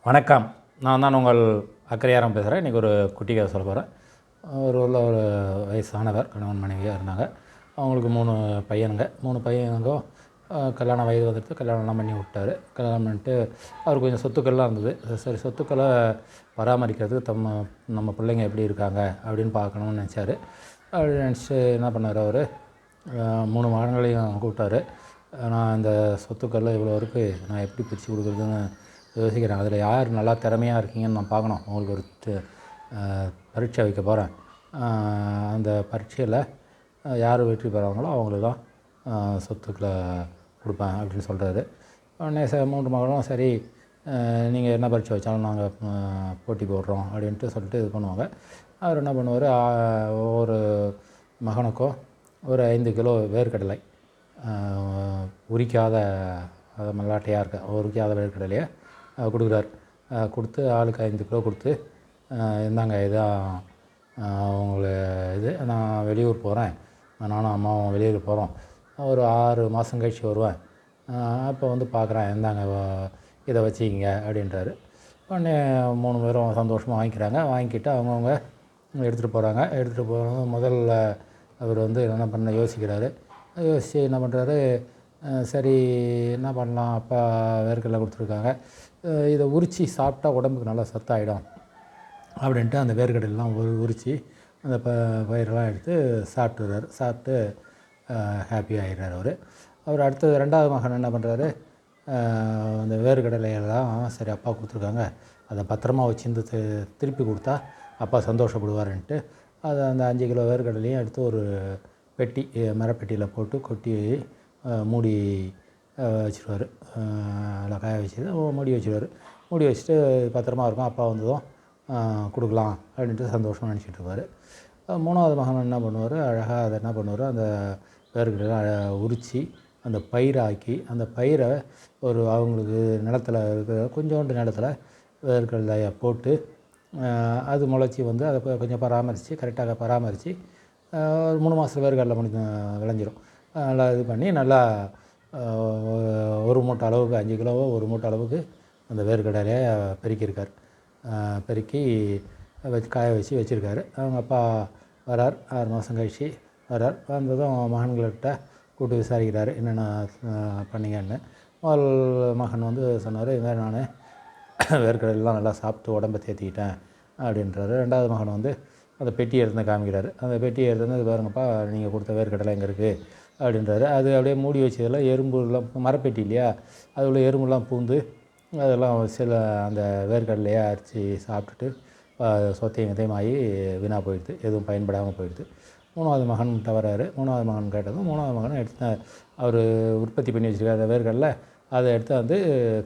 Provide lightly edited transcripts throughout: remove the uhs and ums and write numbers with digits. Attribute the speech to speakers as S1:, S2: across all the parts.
S1: வணக்கம். நான் தான் உங்கள் அக்கரையாரம் பேசுகிறேன். இன்றைக்கி ஒரு குட்டி கதை சொல்ல போகிறேன். ஒரு வயசானவர் கணவன் மனைவியாக இருந்தாங்க. அவங்களுக்கு 3 பையனுங்க. 3 பையனுக்கும் கல்யாண வயது வந்துட்டு கல்யாணம்லாம் பண்ணி விட்டார். கல்யாணம் பண்ணிட்டு அவருக்கு கொஞ்சம் சொத்துக்கள்லாம் இருந்தது. சரி, சொத்துக்களை பராமரிக்கிறதுக்கு நம்ம பிள்ளைங்க எப்படி இருக்காங்க அப்படின்னு பார்க்கணுன்னு நினச்சார். அப்படி நினச்சி என்ன பண்ணார், அவர் 3 மகன்களையும் கூப்பிட்டாரு. நான் இந்த சொத்துக்களில் இவ்வளோ இருக்குது, நான் எப்படி பிரித்து கொடுக்குறதுன்னு யோசிக்கிறேன். அதில் யார் நல்லா திறமையாக இருக்கீங்கன்னு நான் பார்க்கணும். உங்களுக்கு ஒரு பரீட்சை வைக்க போகிறேன். அந்த பரீட்சையில் யார் வெற்றி பெறாங்களோ அவங்களுக்கு தான் சொத்துக்களை கொடுப்பேன் அப்படின்னு சொல்கிறாரு. உடனே 3 மகளும் சரி, நீங்கள் என்ன பரீட்சை வச்சாலும் நாங்கள் போட்டி போடுறோம் அப்படின்ட்டு சொல்லிட்டு இது பண்ணுவாங்க. அவர் என்ன பண்ணுவார், ஒவ்வொரு மகனுக்கும் ஒரு 5 கிலோ வேர்க்கடலை, உரிக்காத மல்லாட்டையாக இருக்க உரிக்காத வேர்க்கடலையை கொடுக்குறார். கொடுத்து ஆளுக்கு 5 கிலோ கொடுத்து, இந்தாங்க இதான் அவங்கள நான் வெளியூர் போகிறேன், நானும் அம்மாவும் வெளியூர் போகிறோம், ஒரு 6 மாதம் கழிச்சு வருவேன், அப்போ வந்து பார்க்குறேன், இந்தாங்க இதை வச்சுக்கிங்க அப்படின்றாரு. உடனே 3 பேரும் சந்தோஷமாக வாங்கிக்கிறாங்க. வாங்கிக்கிட்டு அவங்கவுங்க எடுத்துகிட்டு போகிறாங்க. எடுத்துகிட்டு போகிறது முதல்ல அவர் வந்து என்ன பண்ண யோசிக்கிறாரு. யோசித்து என்ன பண்ணுறாரு, சரி என்ன பண்ணலாம், அப்பா வேர்க்கடலை கொடுத்துருக்காங்க, இதை உரித்து சாப்பிட்டா உடம்புக்கு நல்லா சத்தாயிடும் அப்படின்ட்டு அந்த வேர்க்கடலாம் உரித்து அந்த பயிரெல்லாம் எடுத்து சாப்பிட்டுறாரு. சாப்பிட்டு ஹாப்பி ஆகிடுறார் அவர். அடுத்தது 2வது மகன் என்ன பண்ணுறாரு, அந்த வேர்க்கடலையெல்லாம் சரி அப்பா கொடுத்துருக்காங்க, அதை பத்திரமா வச்சுருந்து திருப்பி கொடுத்தா அப்பா சந்தோஷப்படுவார்ன்ட்டு அதை அந்த 5 கிலோ வேர்க்கடலையும் எடுத்து ஒரு பெட்டி, மரப்பெட்டியில் போட்டு கொட்டி மூடி வச்சுருவார். அதில் காய வச்சுட்டு மூடி வச்சுருவார். மூடி வச்சுட்டு பத்திரமா இருக்கும், அப்பா வந்ததும் கொடுக்கலாம் அப்படின்ட்டு சந்தோஷமாக நினச்சிட்ருப்பார். 3வது மகன் என்ன பண்ணுவார், அழகாக அதை என்ன பண்ணுவார், அந்த வேர்க்கடலாம் உரித்து அந்த பயிராக்கி, அந்த பயிரை ஒரு அவங்களுக்கு நிலத்தில் இருக்கிற கொஞ்சோண்டு நிலத்தில் வேர்க்கடலையை போட்டு அது முளைச்சி வந்து அதை கொஞ்சம் பராமரித்து கரெக்டாக பராமரித்து ஒரு 3 மாதம் வேர்க்கடலை விளைஞ்சிரும். நல்லா இது பண்ணி நல்லா ஒரு மூட்டை அளவுக்கு 5 கிலோவோ ஒரு மூட்டை அளவுக்கு அந்த வேர்க்கடலையை பெருக்கியிருக்கார். பெருக்கி காய வச்சு வச்சுருக்காரு. அவங்க அப்பா வரார், 6 மாதம் கழிச்சு வரார். வந்ததும் மகன்கள்கிட்ட கூப்பிட்டு விசாரிக்கிறாரு, என்னென்ன பண்ணிங்கன்னு. முதல் மகன் வந்து சொன்னார், இது மாதிரி நான் வேர்க்கடலாம் நல்லா சாப்பிட்டு உடம்பை தேற்றிக்கிட்டேன் அப்படின்றாரு. 2வது மகன் வந்து அந்த பெட்டியை எடுத்து காமிக்கிறாரு. அந்த பெட்டியை எடுத்து இது பாருங்கப்பா, நீங்கள் கொடுத்த வேர்க்கடலை எங்கே இருக்குது அப்படின்றாரு. அது அப்படியே மூடி வச்சதில் எறும்புலாம், மரப்பெட்டி இல்லையா, அது உள்ள எறும்புலாம் பூந்து அதெல்லாம் சில அந்த வேர்க்கடலையை அரிச்சு சாப்பிட்டுட்டு சொத்தையும் இதயமாகி வீணாக போயிடுது, எதுவும் பயன்படாமல் போயிடுது. 3வது மகன் வராரு. 3வது மகன் கேட்டதும் 3வது மகன் எடுத்து அவர் உற்பத்தி பண்ணி வச்சுருக்காரு அந்த வேர்க்கடலை, அதை எடுத்து வந்து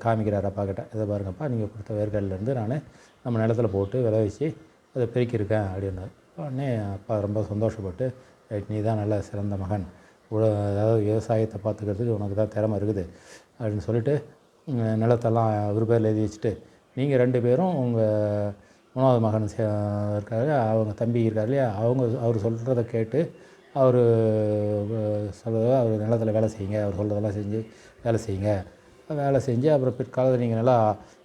S1: காமிக்கிறார் அப்பா கிட்ட. இதை பாருங்கப்பா, நீங்கள் கொடுத்த வேர்க்கடலேருந்து நான் நம்ம நிலத்தில் போட்டு விளைவிச்சு அதை பெருக்கியிருக்கேன் அப்படின்னாரு. உடனே அப்பா ரொம்ப சந்தோஷப்பட்டு, நீ தான் நல்ல சிறந்த மகன், அதாவது விவசாயத்தை பார்த்துக்கிறதுக்கு உனக்கு தான் திறமை இருக்குது அப்படின்னு சொல்லிட்டு நிலத்தெல்லாம் ஒரு பேரில் எழுதி வச்சுட்டு, நீங்கள் 2 பேரும் உங்கள் 3வது மகன் இருக்காரு, அவங்க தம்பி இருக்கார் இல்லையா, அவர் சொல்கிறத கேட்டு அவர் சொல்கிறத அவர் நிலத்தில் வேலை செய்யுங்க, அவர் சொல்கிறதெல்லாம் செஞ்சு வேலை செய்யுங்க. வேலை செஞ்சு அப்புறம் பிற்காலத்தில் நீங்கள் நல்லா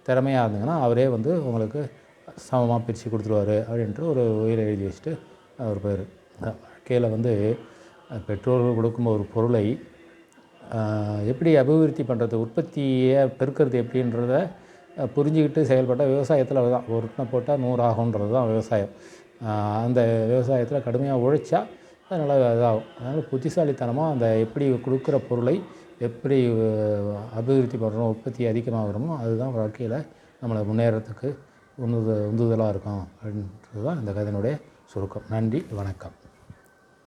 S1: திறமையாக இருந்தீங்கன்னா அவரே வந்து உங்களுக்கு சமமாக பிரித்து கொடுத்துருவார் அப்படின்ட்டு ஒரு உயிரை எழுதி வச்சுட்டு அவர் பேர். வாழ்க்கையில் வந்து பெற்றோர்கள் கொடுக்கும் ஒரு பொருளை எப்படி அபிவிருத்தி பண்ணுறது, உற்பத்தியை பெருக்கிறது எப்படின்றத புரிஞ்சுக்கிட்டு செயல்பட்டால் விவசாயத்தில் அதுதான், ஒரு ரூபாய் போட்டால் 100 ஆகுன்றது தான் விவசாயம். அந்த விவசாயத்தில் கடுமையாக உழைச்சா அது நல்லா இதாகும். அதனால் புத்திசாலித்தனமாக அந்த எப்படி கொடுக்குற பொருளை எப்படி அபிவிருத்தி பண்ணுறோம், உற்பத்தி அதிகமாகிறோமோ அதுதான் வாழ்க்கையில் நம்மளை முன்னேறத்துக்கு உந்துதலாக இருக்கும் அப்படின்றது தான் இந்த கதையினுடைய சுருக்கம். நன்றி, வணக்கம்.